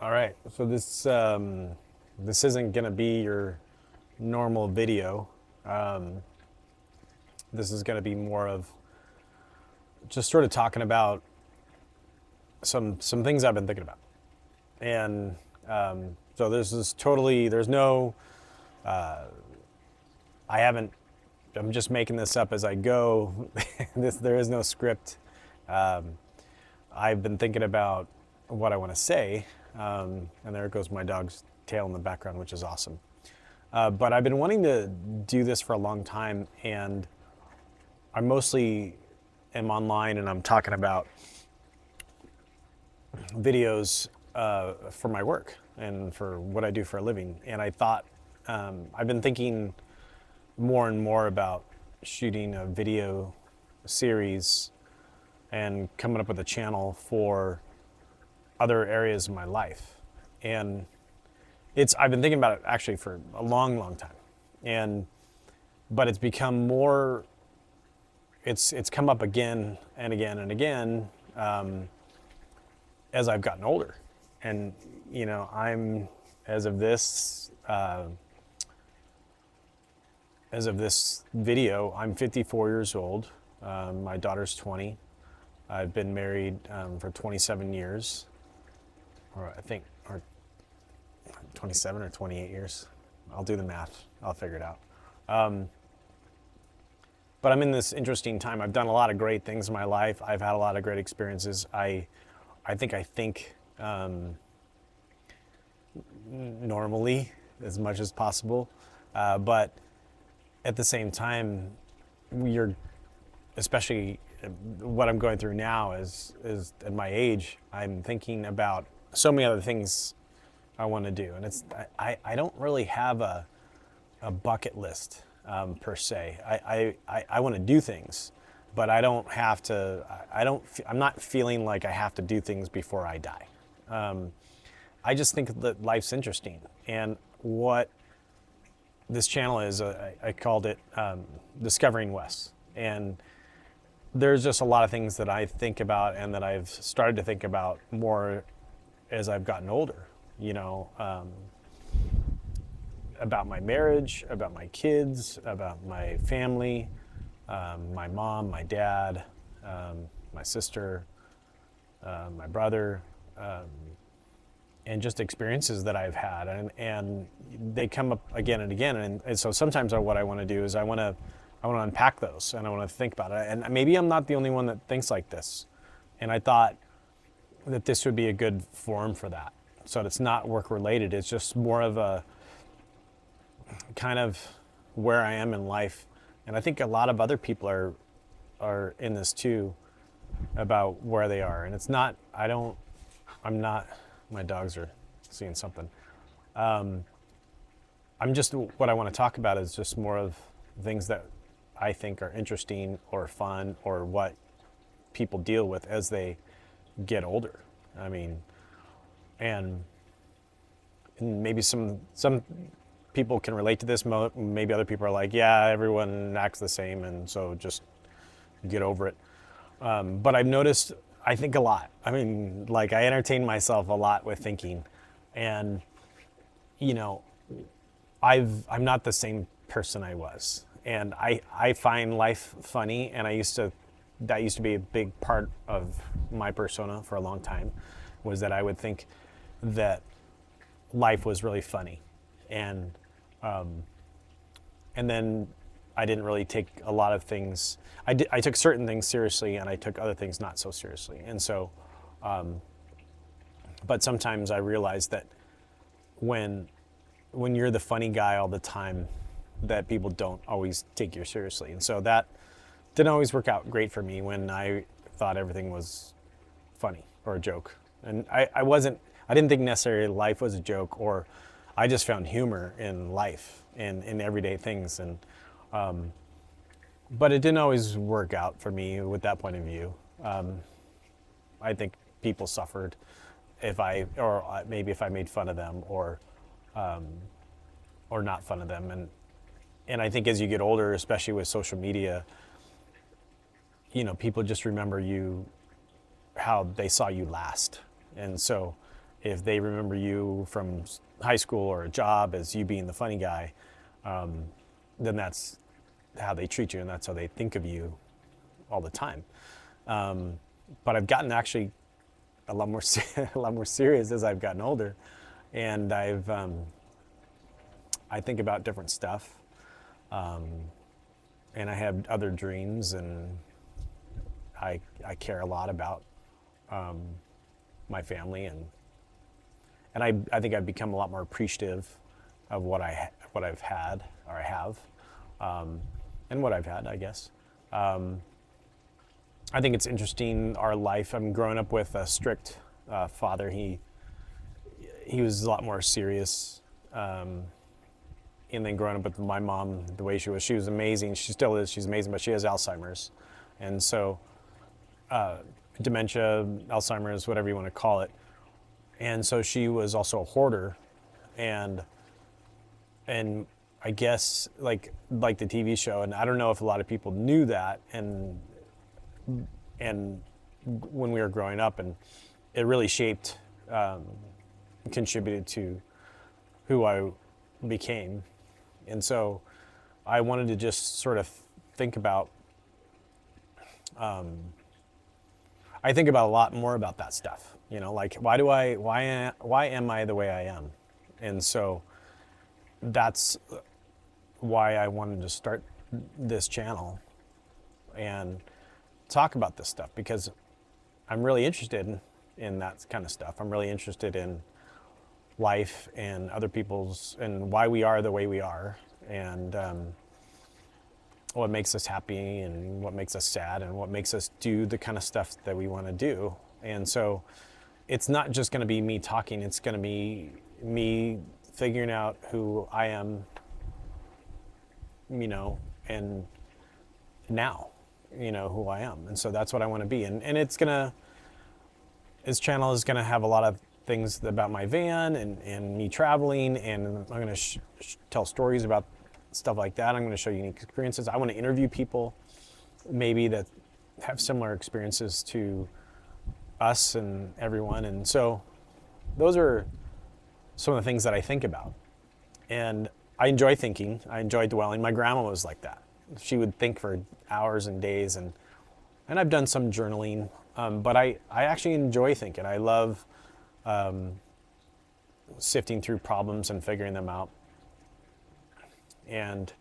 All right, so this isn't gonna be your normal video. Um, this is gonna be more of just sort of talking about some things I've been thinking about, and so there's no I haven't I'm just making this up as I go. There is no script. Um, I've been thinking about what I want to say, and there goes my dog's tail in the background, which is awesome. But I've been wanting to do this for a long time, and I mostly am online and I'm talking about videos for my work and for what I do for a living. And I thought I've been thinking more and more about shooting a video series and coming up with a channel for other areas of my life. And I've been thinking about it actually for a long, long time. But it's become more, it's come up again and again and again as I've gotten older. And, as of this, video, I'm 54 years old. My daughter's 20. I've been married for 27 years, or 27 or 28 years. I'll do the math. I'll figure it out. But I'm in this interesting time. I've done a lot of great things in my life. I've had a lot of great experiences. I think normally as much as possible, but at the same time, especially what I'm going through now is at my age, I'm thinking about so many other things I want to do. And I don't really have a bucket list per se. I want to do things, but I don't have to, I'm not feeling like I have to do things before I die. I just think that life's interesting. And what this channel is, I called it discoveringWes. And there's just a lot of things that I think about and that I've started to think about more as I've gotten older, about my marriage, about my kids, about my family, my mom, my dad, my sister, my brother, and just experiences that I've had. And they come up again and again. And so sometimes what I want to do is I want to unpack those and I want to think about it. And maybe I'm not the only one that thinks like this. And I thought that this would be a good forum for that. So it's not work related. It's just more of a kind of where I am in life. And I think a lot of other people are in this too, about where they are. And it's not, my dogs are seeing something. What I want to talk about is just more of things that I think are interesting or fun, or what people deal with as they get older. I mean, and maybe some people can relate to this. Maybe other people are like, yeah, everyone acts the same, and so just get over it. But I've noticed, I think a lot. I mean, like, I entertain myself a lot with thinking, and I'm not the same person I was. And I find life funny, and that used to be a big part of my persona for a long time, was that I would think that life was really funny. And then I didn't really take a lot of things. I took certain things seriously, and I took other things not so seriously. And so, but sometimes I realized that when you're the funny guy all the time, that people don't always take you seriously. And so that didn't always work out great for me when I thought everything was funny or a joke. And I didn't think necessarily life was a joke, or I just found humor in life and in everyday things. And but it didn't always work out for me with that point of view. I think people suffered maybe if I made fun of them, or not fun of them. And I think as you get older, especially with social media, people just remember you, how they saw you last. And so if they remember you from high school or a job as you being the funny guy, then that's how they treat you and that's how they think of you all the time. But I've gotten actually a lot more a lot more serious as I've gotten older, and I think about different stuff, and I have other dreams, and I care a lot about my family, and I think I've become a lot more appreciative of what I've had, or I have, and what I've had, I guess. I think it's interesting, our life. I'm growing up with a strict father. He was a lot more serious. And then growing up with my mom, the way she was amazing. She still is, she's amazing, but she has Alzheimer's. And so dementia, Alzheimer's, whatever you want to call it. And so she was also a hoarder. And I guess like the TV show, and I don't know if a lot of people knew that, and when we were growing up, and it really shaped, contributed to who I became. And so I wanted to just sort of think about, I think about a lot more about that stuff, like why am I the way I am? And so that's why I wanted to start this channel and talk about this stuff, because I'm really interested in that kind of stuff. I'm really interested in life and other people's, and why we are the way we are, and what makes us happy and what makes us sad and what makes us do the kind of stuff that we want to do. And so it's not just going to be me talking, it's going to be me figuring out who I am, and now, who I am. And so that's what I want to be. And this channel is going to have a lot of things about my van and me traveling, and I'm going to tell stories about stuff like that. I'm going to show unique experiences. I want to interview people maybe that have similar experiences to us and everyone. And so those are some of the things that I think about. And I enjoy thinking. I enjoy dwelling. My grandma was like that. She would think for hours and days, and I've done some journaling, but I actually enjoy thinking. I love sifting through problems and figuring them out. And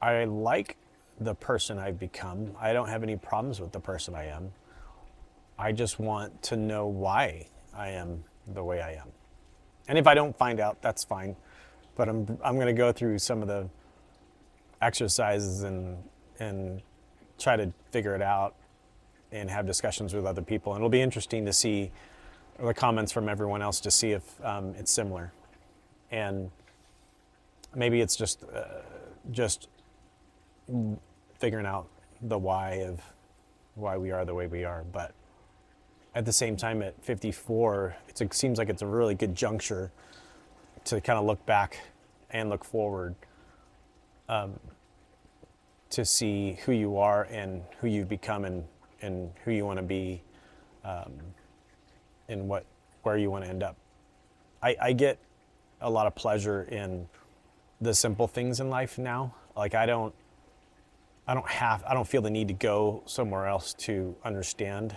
I like the person I've become. I don't have any problems with the person I am. I just want to know why I am the way I am. And if I don't find out, that's fine. But I'm going to go through some of the exercises and try to figure it out and have discussions with other people. And it'll be interesting to see the comments from everyone else to see if it's similar. And maybe it's just figuring out the why of why we are the way we are. But at the same time, at 54, it seems like it's a really good juncture to kind of look back and look forward, to see who you are and who you've become, and who you want to be, and where you want to end up. I get a lot of pleasure in the simple things in life now. Like I don't feel the need to go somewhere else to understand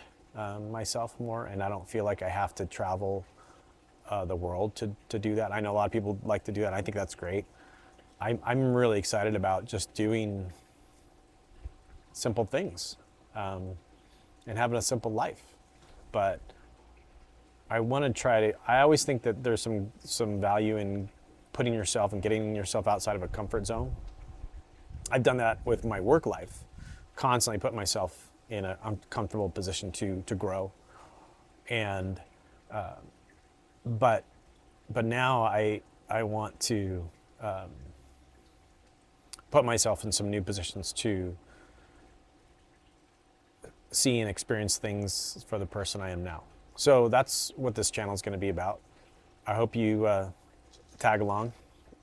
myself more, and I don't feel like I have to travel the world to do that. I know a lot of people like to do that. I think that's great. I'm really excited about just doing simple things, and having a simple life. But I want to try to, I always think that there's some value in putting yourself and getting yourself outside of a comfort zone. I've done that with my work life, constantly put myself in an uncomfortable position to grow. And but now I want to put myself in some new positions to see and experience things for the person I am now. So that's what this channel is going to be about. I hope you tag along,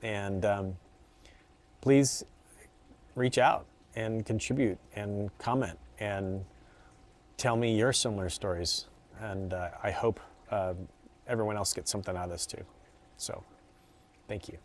and please reach out and contribute and comment and tell me your similar stories. And I hope everyone else gets something out of this too. So, thank you.